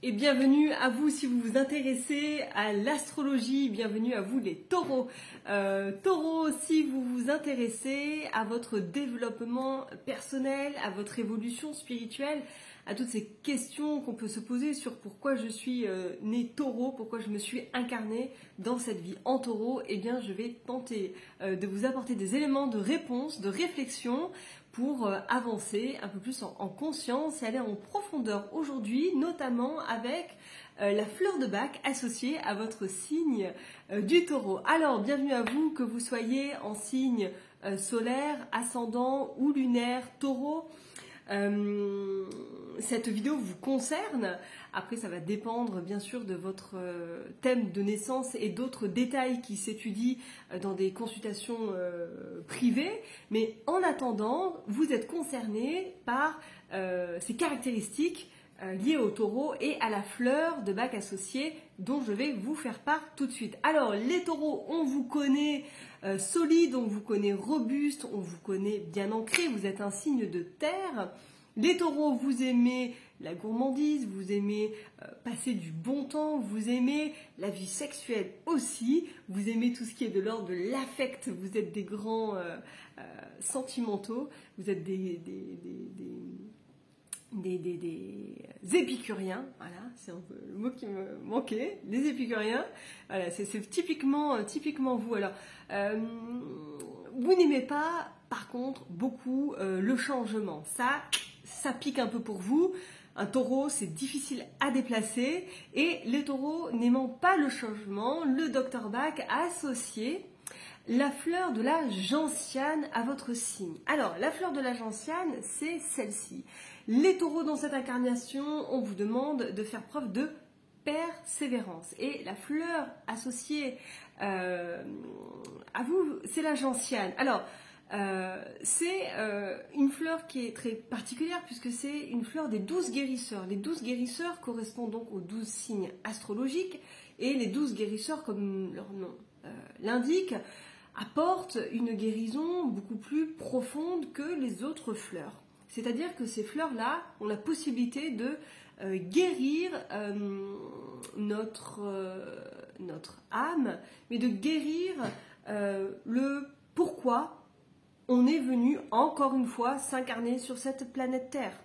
Et bienvenue à vous si vous vous intéressez à l'astrologie, bienvenue à vous les taureaux. Taureaux, si vous vous intéressez à votre développement personnel, à votre évolution spirituelle, à toutes ces questions qu'on peut se poser sur pourquoi je suis né taureau, pourquoi je me suis incarné dans cette vie en taureau, eh bien je vais tenter de vous apporter des éléments de réponse, de réflexion pour avancer un peu plus en conscience et aller en profondeur aujourd'hui, notamment avec la fleur de Bach associée à votre signe du taureau. Alors, bienvenue à vous, que vous soyez en signe solaire, ascendant ou lunaire taureau. Cette vidéo vous concerne. Après, ça va dépendre bien sûr de votre thème de naissance et d'autres détails qui s'étudient dans des consultations privées. Mais en attendant, vous êtes concerné par ces caractéristiques liées au taureau et à la fleur de Bach associée dont je vais vous faire part tout de suite. Alors, les taureaux, on vous connaît solide, on vous connaît robuste, on vous connaît bien ancré, vous êtes un signe de terre. Les taureaux, vous aimez la gourmandise, vous aimez passer du bon temps, vous aimez la vie sexuelle aussi, vous aimez tout ce qui est de l'ordre de l'affect, vous êtes des grands sentimentaux, vous êtes des épicuriens, voilà, c'est un peu le mot qui me manquait, les épicuriens, voilà, c'est typiquement vous. Alors, vous n'aimez pas, par contre, beaucoup le changement, ça pique un peu pour vous. Un taureau, c'est difficile à déplacer et les taureaux n'aimant pas le changement, le Dr Bach a associé la fleur de la gentiane à votre signe. Alors, la fleur de la gentiane, c'est celle-ci. Les taureaux, dans cette incarnation, on vous demande de faire preuve de persévérance. Et la fleur associée à vous, c'est la gentiane. Alors, c'est une fleur qui est très particulière puisque c'est une fleur des 12 guérisseurs. Les 12 guérisseurs correspondent donc aux 12 signes astrologiques et les 12 guérisseurs, comme leur nom l'indique, apportent une guérison beaucoup plus profonde que les autres fleurs. C'est-à-dire que ces fleurs-là ont la possibilité de guérir notre âme, mais de guérir le pourquoi on est venu, encore une fois, s'incarner sur cette planète Terre.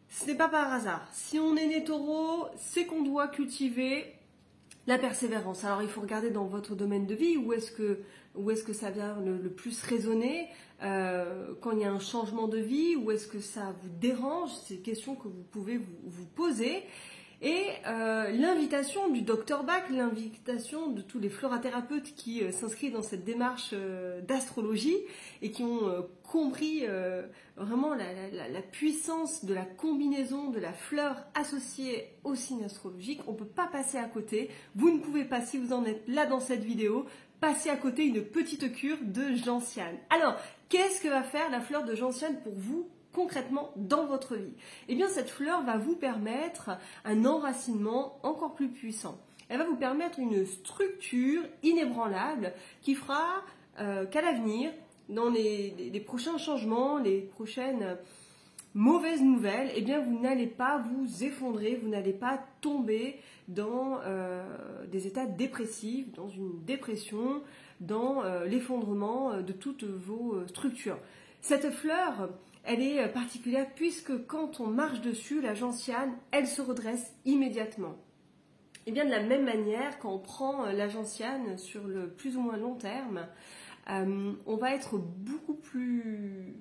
Ce n'est pas par hasard. Si on est né taureau, c'est qu'on doit cultiver la persévérance. Alors, il faut regarder dans votre domaine de vie où est-ce que ça vient le plus résonner quand il y a un changement de vie, où est-ce que ça vous dérange. C'est une question que vous pouvez vous poser. Et l'invitation du Dr Bach, l'invitation de tous les florathérapeutes qui s'inscrivent dans cette démarche d'astrologie et qui ont compris vraiment la puissance de la combinaison de la fleur associée au signe astrologique, on ne peut pas passer à côté. Vous ne pouvez pas, si vous en êtes là dans cette vidéo, passer à côté une petite cure de gentiane. Alors, qu'est-ce que va faire la fleur de gentiane pour vous concrètement dans votre vie? Eh bien, cette fleur va vous permettre un enracinement encore plus puissant. Elle va vous permettre une structure inébranlable qui fera qu'à l'avenir, dans les prochains changements, les prochaines mauvaises nouvelles, eh bien, vous n'allez pas vous effondrer, vous n'allez pas tomber dans des états dépressifs, dans une dépression, dans l'effondrement de toutes vos structures. Cette fleur, elle est particulière puisque quand on marche dessus, la gentiane, elle se redresse immédiatement. Et bien de la même manière, quand on prend la gentiane sur le plus ou moins long terme, on va être beaucoup plus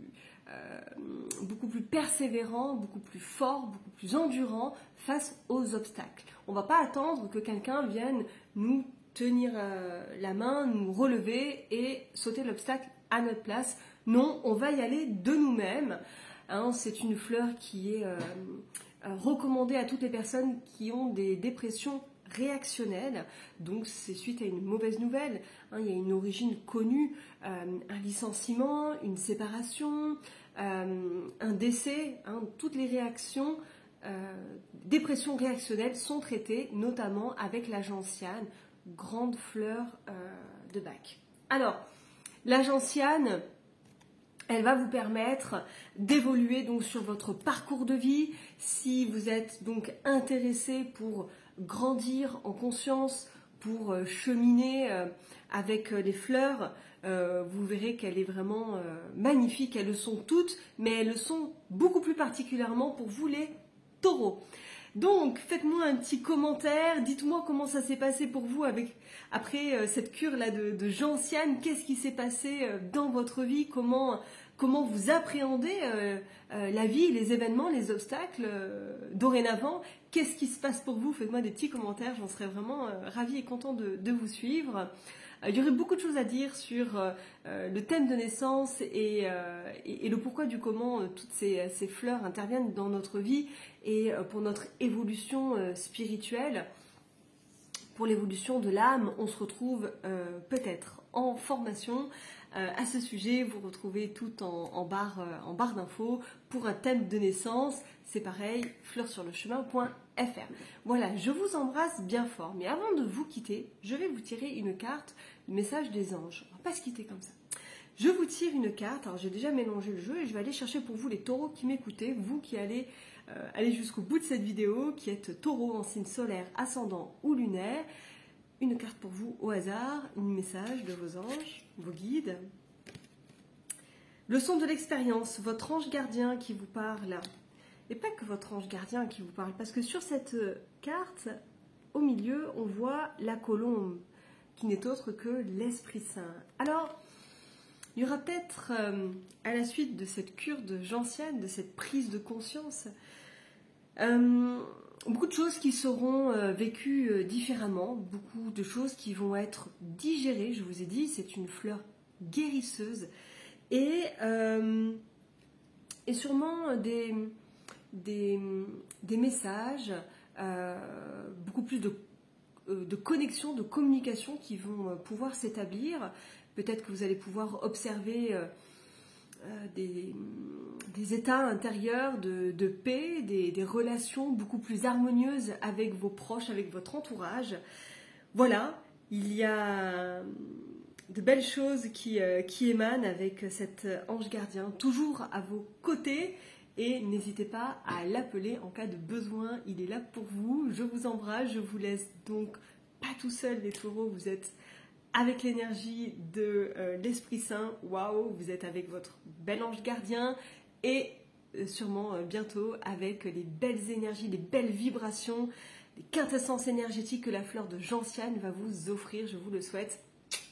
persévérant, beaucoup plus fort, beaucoup plus endurant face aux obstacles. On ne va pas attendre que quelqu'un vienne nous tenir la main, nous relever et sauter l'obstacle à notre place. Non, on va y aller de nous-mêmes. Hein, c'est une fleur qui est recommandée à toutes les personnes qui ont des dépressions réactionnelles. Donc c'est suite à une mauvaise nouvelle. Hein, il y a une origine connue, un licenciement, une séparation, un décès. Hein, toutes les réactions, dépressions réactionnelles sont traitées notamment avec la gentiane, grande fleur de Bach. Alors, la gentiane, Elle va vous permettre d'évoluer donc sur votre parcours de vie. Si vous êtes donc intéressé pour grandir en conscience, pour cheminer avec les fleurs, vous verrez qu'elle est vraiment magnifique. Elles le sont toutes, mais elles le sont beaucoup plus particulièrement pour vous les taureaux. Donc, faites-moi un petit commentaire, dites-moi comment ça s'est passé pour vous après cette cure-là de gentiane. Qu'est-ce qui s'est passé dans votre vie, comment vous appréhendez la vie, les événements, les obstacles dorénavant. Qu'est-ce qui se passe pour vous? Faites-moi des petits commentaires, j'en serais vraiment ravie et content de vous suivre. Il y aurait beaucoup de choses à dire sur le thème de naissance et le pourquoi du comment toutes ces fleurs interviennent dans notre vie et pour notre évolution spirituelle, pour l'évolution de l'âme. On se retrouve peut-être en formation à ce sujet. Vous retrouvez tout en barre d'infos pour un thème de naissance. C'est pareil, fleursurlechemin.fr. Voilà, je vous embrasse bien fort. Mais avant de vous quitter, je vais vous tirer une carte, le message des anges. On ne va pas se quitter comme ça. Je vous tire une carte. Alors, j'ai déjà mélangé le jeu et je vais aller chercher pour vous les taureaux qui m'écoutez, vous qui allez aller jusqu'au bout de cette vidéo, qui êtes taureau en signe solaire, ascendant ou lunaire. Une carte pour vous au hasard, un message de vos anges, vos guides. Leçon de l'expérience, votre ange gardien qui vous parle. Et pas que votre ange gardien qui vous parle, parce que sur cette carte, au milieu, on voit la colombe, qui n'est autre que l'Esprit Saint. Alors, il y aura peut-être, à la suite de cette cure de gentiane, de cette prise de conscience, beaucoup de choses qui seront vécues différemment, beaucoup de choses qui vont être digérées. Je vous ai dit, c'est une fleur guérisseuse et sûrement des messages, beaucoup plus de connexion, de communication qui vont pouvoir s'établir. Peut-être que vous allez pouvoir observer des états intérieurs de paix, des relations beaucoup plus harmonieuses avec vos proches, avec votre entourage. Voilà, il y a de belles choses qui émanent avec cet ange gardien, toujours à vos côtés. Et n'hésitez pas à l'appeler en cas de besoin, il est là pour vous. Je vous embrasse, je vous laisse donc pas tout seul les taureaux, vous êtes avec l'énergie de l'Esprit Saint. Waouh, vous êtes avec votre bel ange gardien et sûrement bientôt avec les belles énergies, les belles vibrations, les quintessences énergétiques que la fleur de gentiane va vous offrir. Je vous le souhaite.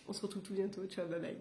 On se retrouve tout bientôt. Ciao, bye bye.